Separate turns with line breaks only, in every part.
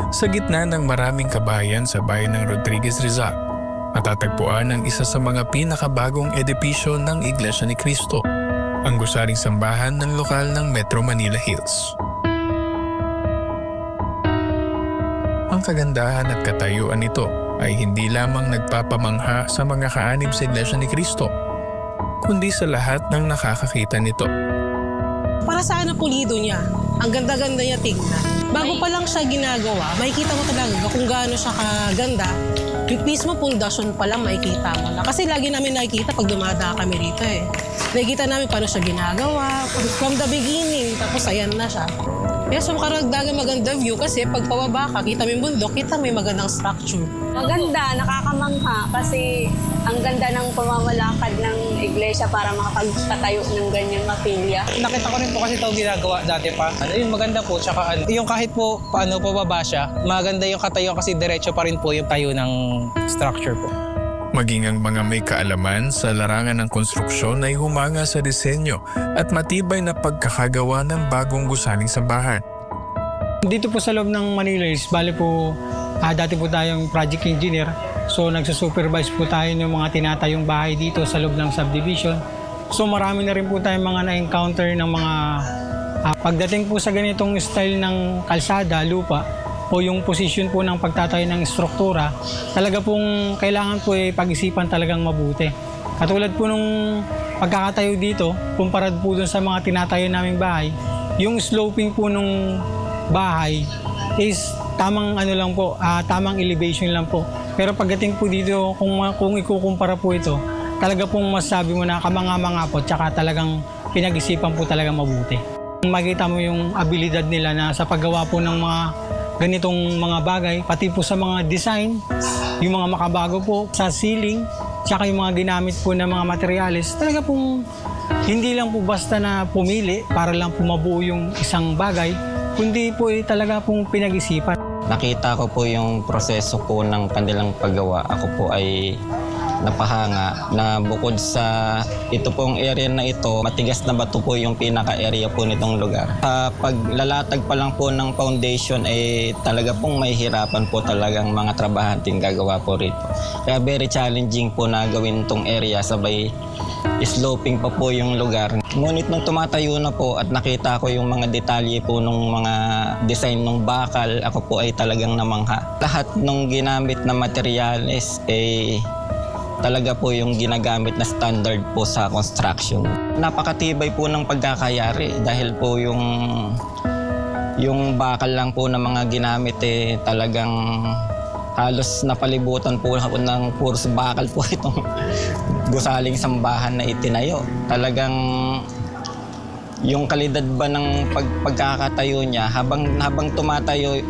Sa gitna ng maraming kabahayan sa bayan ng Rodriguez, Rizal, matatagpuan ang isa sa mga pinakabagong edipisyo ng Iglesia ni Cristo, ang gusaling sambahan ng lokal ng Metro Manila Hills. Ang kagandahan at katayuan nito ay hindi lamang nagpapamangha sa mga kaanib sa Iglesia ni Cristo, kundi sa lahat ng nakakakita nito.
Para sa pulido niya, ang ganda-ganda niya tingnan. Bago pa lang siya ginagawa, makikita mo talaga kung gaano siya kaganda. Yung mismo pundasyon pa lang makikita mo na. Kasi lagi namin nakikita pag dumadaan kami rito eh. Nakikita namin paano siya ginagawa, from the beginning, tapos ayan na siya. Kaya so makaragdagan maganda view kasi pag pababa ka, kita mo yung bundok, kita may magandang structure.
Maganda, nakakamangha kasi ang ganda ng pamamalakad ng iglesia para makapagpatayo ng ganyan mapilya.
Nakita ko rin po kasi ito ginagawa dati pa. Yung maganda po, tsaka yung kahit po paano pababa siya, maganda yung katayo kasi diretso pa rin po yung tayo ng structure po.
Maging ang mga may kaalaman sa larangan ng konstruksyon ay humanga sa disenyo at matibay na pagkakagawa ng bagong gusaling sambahan.
Dito po sa loob ng Manila Hills, bali po dati po tayong project engineer. So nagsusupervise po tayo ng mga tinatayong bahay dito sa loob ng subdivision. So marami na rin po tayong mga na-encounter ng mga pagdating po sa ganitong style ng kalsada, lupa, o yung position po ng pagtatayo ng struktura, talaga pong kailangan po pag-isipan talagang mabuti. Katulad po nung pagkakatayo dito, kumpara po dun sa mga tinatayo naming bahay, yung sloping po nung bahay is tamang lang po, tamang elevation lang po. Pero pagdating po dito, kung ikukumpara po ito, talaga pong masasabi mo na kamanga-manga po, tsaka talagang pinag-isipan po talaga mabuti. Makita mo yung abilidad nila na sa paggawa po ng mga ganitong mga bagay, pati po sa mga design, yung mga makabago po sa ceiling, tsaka yung mga ginamit po ng mga materyales, talaga pong hindi lang po basta na pumili para lang po mabuo yung isang bagay, kundi po talaga pong pinag-isipan.
Nakita ko po yung proseso po ng kanilang paggawa. Ako po ay napahanga na bukod sa ito pong area na ito, matigas na bato po yung pinaka-area po nitong lugar. Paglalatag pa lang po ng foundation ay talaga pong may hirapan po talagang mga trabahanting gagawa po rito. Kaya very challenging po na gawin itong area, sabay sloping pa po yung lugar. Ngunit nung tumatayo na po at nakita ko yung mga detalye po nung mga design ng bakal, ako po ay talagang namangha. Lahat ng ginamit na materyales ay talaga po yung ginagamit na standard po sa construction. Napakatibay po ng pagkakayari dahil po yung bakal lang po ng mga ginamit talagang halos napalibutan po ng puros bakal po itong gusaling sambahan na itinayo. Talagang yung kalidad ba ng pagkakatayo niya, habang tumatayo,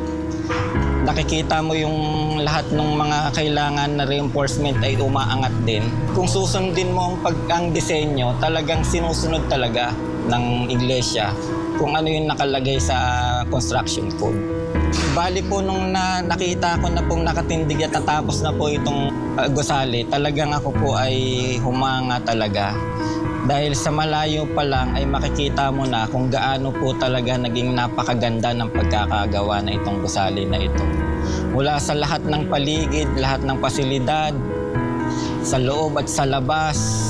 nakikita mo yung lahat ng mga kailangan na reinforcement ay umaangat din. Kung susundin mo ang disenyo, talagang sinusunod talaga ng iglesia kung ano yung nakalagay sa construction code. Bali po nung nakita ko na pong nakatindig at natapos na po itong gusali, talagang ako po ay humanga talaga. Dahil sa malayo pa lang ay makikita mo na kung gaano po talaga naging napakaganda ng pagkakagawa na itong gusali na ito. Mula sa lahat ng paligid, lahat ng pasilidad, sa loob at sa labas,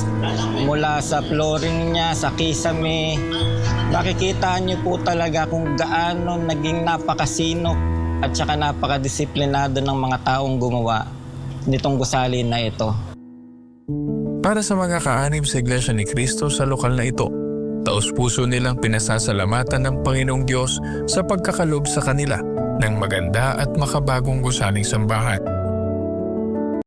mula sa flooring niya, sa kisame, makikita niyo po talaga kung gaano naging napakasinop at saka napakadisiplinado ng mga taong gumawa nitong gusali na ito.
Para sa mga kaanib sa Iglesia ni Cristo sa lokal na ito, taos-puso nilang pinasasalamatan ng Panginoong Diyos sa pagkakalob sa kanila ng maganda at makabagong gusaling sambahan.